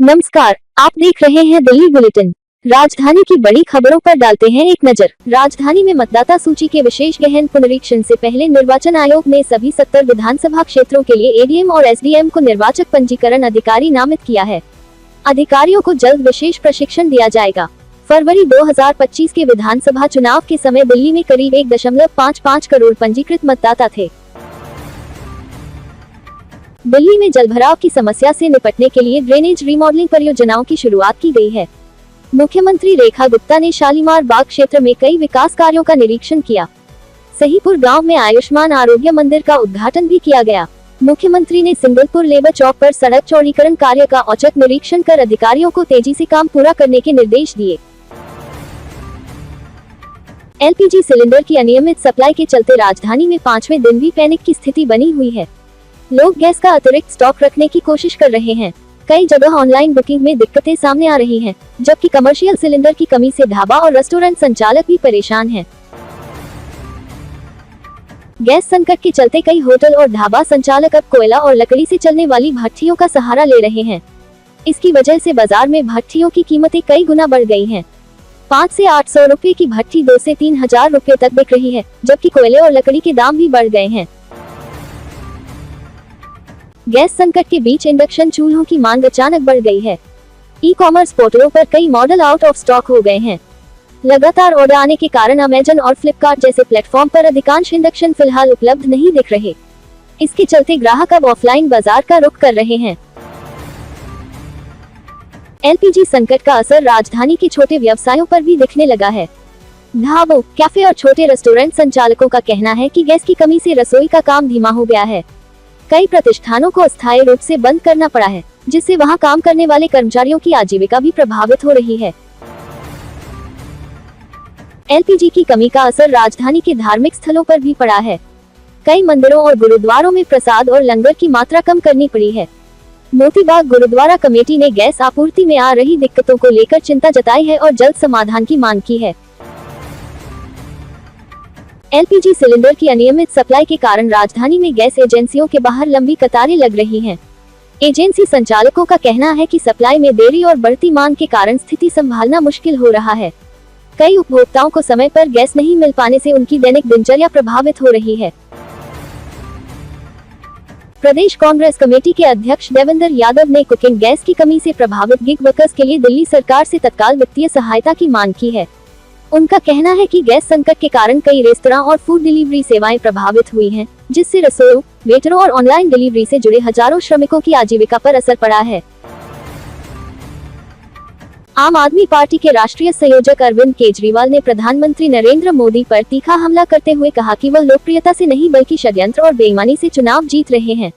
नमस्कार, आप देख रहे हैं दिल्ली बुलेटिन। राजधानी की बड़ी खबरों पर डालते हैं एक नजर। राजधानी में मतदाता सूची के विशेष गहन पुनरीक्षण से पहले निर्वाचन आयोग ने सभी 70 विधानसभा क्षेत्रों के लिए एडीएम और एसडीएम को निर्वाचक पंजीकरण अधिकारी नामित किया है। अधिकारियों को जल्द विशेष प्रशिक्षण दिया जाएगा। फरवरी 2025 के विधानसभा चुनाव के समय दिल्ली में करीब 1.55 करोड़ पंजीकृत मतदाता थे। दिल्ली में जलभराव की समस्या से निपटने के लिए ड्रेनेज रिमॉडलिंग परियोजनाओं की शुरुआत की गई है। मुख्यमंत्री रेखा गुप्ता ने शालीमार बाग क्षेत्र में कई विकास कार्यों का निरीक्षण किया। सहीपुर गांव में आयुष्मान आरोग्य मंदिर का उद्घाटन भी किया गया। मुख्यमंत्री ने सिंगलपुर लेबर चौक पर सड़क चौड़ीकरण कार्य का औचक निरीक्षण कर अधिकारियों को तेजी से काम पूरा करने के निर्देश दिए। एलपीजी सिलेंडर की अनियमित सप्लाई के चलते राजधानी में 5वें दिन भी पैनिक की स्थिति बनी हुई है। लोग गैस का अतिरिक्त स्टॉक रखने की कोशिश कर रहे हैं। कई जगह ऑनलाइन बुकिंग में दिक्कतें सामने आ रही हैं, जबकि कमर्शियल सिलेंडर की कमी से ढाबा और रेस्टोरेंट संचालक भी परेशान हैं। गैस संकट के चलते कई होटल और ढाबा संचालक अब कोयला और लकड़ी से चलने वाली भट्ठियों का सहारा ले रहे हैं। इसकी वजह से बाजार में भट्ठियों की कीमतें कई गुना बढ़ गई हैं। 5 से 800 रुपए की भट्ठी 2 से 3,000 रुपए तक बिक रही है, जबकि कोयले और लकड़ी के दाम भी बढ़ गए हैं। गैस संकट के बीच इंडक्शन चूल्हों की मांग अचानक बढ़ गई है। ई कॉमर्स पोर्टलों पर कई मॉडल आउट ऑफ स्टॉक हो गए हैं। लगातार ऑर्डर आने के कारण अमेजन और फ्लिपकार्ट जैसे प्लेटफॉर्म पर अधिकांश इंडक्शन फिलहाल उपलब्ध नहीं दिख रहे। इसके चलते ग्राहक अब ऑफलाइन बाजार का रुख कर रहे हैं। एलपीजी संकट का असर राजधानी के छोटे व्यवसायों पर भी दिखने लगा है। ढाबों, कैफे और छोटे रेस्टोरेंट संचालकों का कहना है कि गैस की कमी से रसोई का काम धीमा हो गया है। कई प्रतिष्ठानों को अस्थायी रूप से बंद करना पड़ा है, जिससे वहां काम करने वाले कर्मचारियों की आजीविका भी प्रभावित हो रही है। एलपीजी की कमी का असर राजधानी के धार्मिक स्थलों पर भी पड़ा है। कई मंदिरों और गुरुद्वारों में प्रसाद और लंगर की मात्रा कम करनी पड़ी है। मोतीबाग गुरुद्वारा कमेटी ने गैस आपूर्ति में आ रही दिक्कतों को लेकर चिंता जताई है और जल्द समाधान की मांग की है। एलपीजी सिलेंडर की अनियमित सप्लाई के कारण राजधानी में गैस एजेंसियों के बाहर लंबी कतारें लग रही हैं। एजेंसी संचालकों का कहना है कि सप्लाई में देरी और बढ़ती मांग के कारण स्थिति संभालना मुश्किल हो रहा है। कई उपभोक्ताओं को समय पर गैस नहीं मिल पाने से उनकी दैनिक दिनचर्या प्रभावित हो रही है। प्रदेश कांग्रेस कमेटी के अध्यक्ष देवेंद्र यादव ने कुकिंग गैस की कमी से प्रभावित गिग वर्कर्स के लिए दिल्ली सरकार से तत्काल वित्तीय सहायता की मांग की है। उनका कहना है कि गैस संकट के कारण कई रेस्तरां और फूड डिलीवरी सेवाएं प्रभावित हुई हैं, जिससे रसोइयों, वेटरों और ऑनलाइन डिलीवरी से जुड़े हजारों श्रमिकों की आजीविका पर असर पड़ा है। आम आदमी पार्टी के राष्ट्रीय संयोजक अरविंद केजरीवाल ने प्रधानमंत्री नरेंद्र मोदी पर तीखा हमला करते हुए कहा कि वह लोकप्रियता से नहीं बल्कि षड्यंत्र और बेईमानी से चुनाव जीत रहे हैं।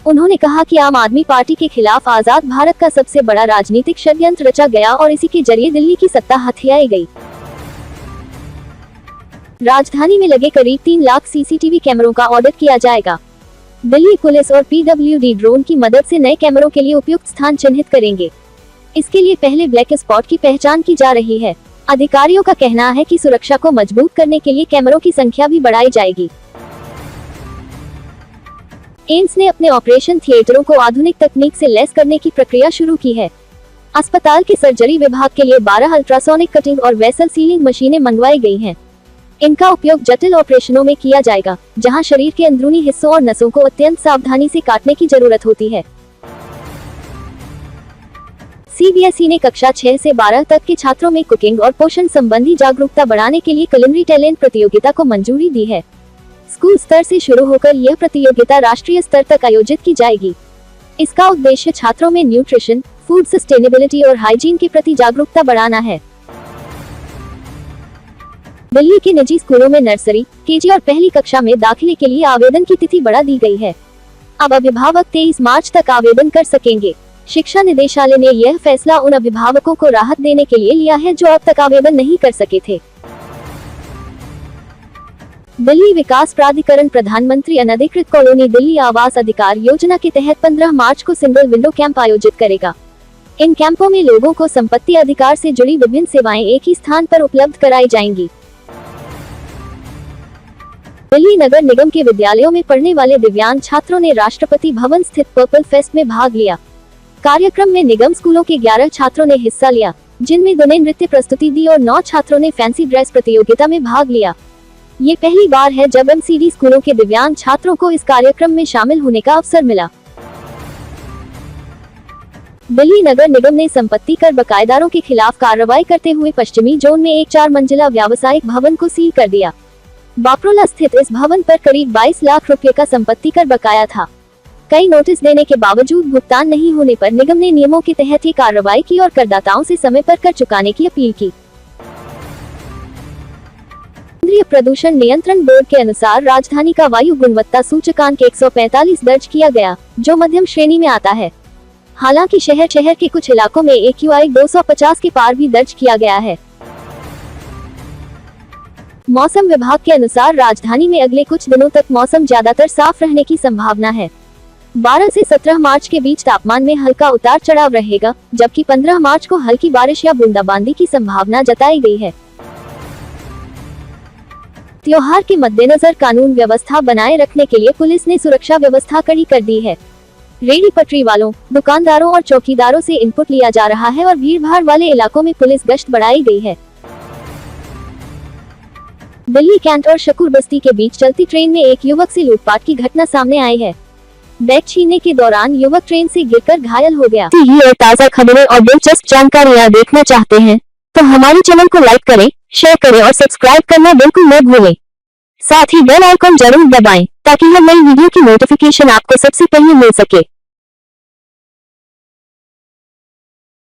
उन्होंने कहा कि आम आदमी पार्टी के खिलाफ आजाद भारत का सबसे बड़ा राजनीतिक षड्यंत्र रचा गया और इसी के जरिए दिल्ली की सत्ता हथियाई गई। राजधानी में लगे करीब 3 लाख सीसीटीवी कैमरों का ऑडिट किया जाएगा। दिल्ली पुलिस और पीडब्ल्यूडी ड्रोन की मदद से नए कैमरों के लिए उपयुक्त स्थान चिन्हित करेंगे। इसके लिए पहले ब्लैक स्पॉट की पहचान की जा रही है। अधिकारियों का कहना है कि सुरक्षा को मजबूत करने के लिए कैमरों की संख्या भी बढ़ाई जाएगी। एम्स ने अपने ऑपरेशन थिएटरों को आधुनिक तकनीक से लैस करने की प्रक्रिया शुरू की है। अस्पताल के सर्जरी विभाग के लिए 12 अल्ट्रासोनिक कटिंग और वेसल सीलिंग मशीनें मंगवाई गई हैं। इनका उपयोग जटिल ऑपरेशनों में किया जाएगा, जहां शरीर के अंदरूनी हिस्सों और नसों को अत्यंत सावधानी से काटने की जरूरत होती है। सीबीएसई ने कक्षा 6 से 12 तक के छात्रों में कुकिंग और पोषण संबंधी जागरूकता बढ़ाने के लिए कुलिनरी टैलेंट प्रतियोगिता को मंजूरी दी है। स्कूल स्तर से शुरू होकर यह प्रतियोगिता राष्ट्रीय स्तर तक आयोजित की जाएगी। इसका उद्देश्य छात्रों में न्यूट्रिशन, फूड सस्टेनेबिलिटी और हाइजीन के प्रति जागरूकता बढ़ाना है। दिल्ली के निजी स्कूलों में नर्सरी, केजी और पहली कक्षा में दाखिले के लिए आवेदन की तिथि बढ़ा दी गई है। अब अभिभावक 23 मार्च तक आवेदन कर सकेंगे। शिक्षा निदेशालय ने यह फैसला उन अभिभावकों को राहत देने के लिए लिया है जो अब तक आवेदन नहीं कर सके थे। दिल्ली विकास प्राधिकरण प्रधानमंत्री अनधिकृत कॉलोनी दिल्ली आवास अधिकार योजना के तहत 15 मार्च को सिंगल विंडो कैंप आयोजित करेगा। इन कैंपों में लोगों को संपत्ति अधिकार से जुड़ी विभिन्न सेवाएं एक ही स्थान पर उपलब्ध कराई जाएंगी। दिल्ली नगर निगम के विद्यालयों में पढ़ने वाले दिव्यांग छात्रों ने राष्ट्रपति भवन स्थित पर्पल फेस्ट में भाग लिया। कार्यक्रम में निगम स्कूलों के 11 छात्रों ने हिस्सा लिया, जिनमें 2 ने नृत्य प्रस्तुति दी और 9 छात्रों ने फैंसी ड्रेस प्रतियोगिता में भाग लिया। ये पहली बार है जब एमसीडी स्कूलों के दिव्यांग छात्रों को इस कार्यक्रम में शामिल होने का अवसर मिला। दिल्ली नगर निगम ने संपत्ति कर बकायेदारों के खिलाफ कार्रवाई करते हुए पश्चिमी जोन में एक 4 मंजिला व्यावसायिक भवन को सील कर दिया। बापरोला स्थित इस भवन पर करीब 22 लाख रुपए का संपत्ति कर बकाया था। कई नोटिस देने के बावजूद भुगतान नहीं होने पर निगम ने नियमों के तहत ही कार्रवाई की और करदाताओं से समय पर कर चुकाने की अपील की। केंद्रीय प्रदूषण नियंत्रण बोर्ड के अनुसार राजधानी का वायु गुणवत्ता सूचकांक 145 दर्ज किया गया, जो मध्यम श्रेणी में आता है। हालांकि शहर के कुछ इलाकों में AQI 250 के पार भी दर्ज किया गया है। मौसम विभाग के अनुसार राजधानी में अगले कुछ दिनों तक मौसम ज्यादातर साफ रहने की संभावना है। 12 से 17 मार्च के बीच तापमान में हल्का उतार चढ़ाव रहेगा, जबकि 15 मार्च को हल्की बारिश या बूंदाबांदी की संभावना जताई गई है। त्योहार के मद्देनजर कानून व्यवस्था बनाए रखने के लिए पुलिस ने सुरक्षा व्यवस्था कड़ी कर दी है। रेहड़ी पटरी वालों, दुकानदारों और चौकीदारों से इनपुट लिया जा रहा है और भीड़भाड़ वाले इलाकों में पुलिस गश्त बढ़ाई गई है। दिल्ली कैंट और शकूर बस्ती के बीच चलती ट्रेन में एक युवक से लूटपाट की घटना सामने आई है। बैग छीनने के दौरान युवक ट्रेन से गिरकर घायल हो गया। ये और ताज़ा खबरें और दिलचस्प जानकारियाँ देखना चाहते हैं तो हमारे चैनल को लाइक करें, शेयर करें और सब्सक्राइब करना बिल्कुल न भूलें। साथ ही बेल आइकन जरूर दबाएं ताकि हर नई वीडियो की नोटिफिकेशन आपको सबसे पहले मिल सके।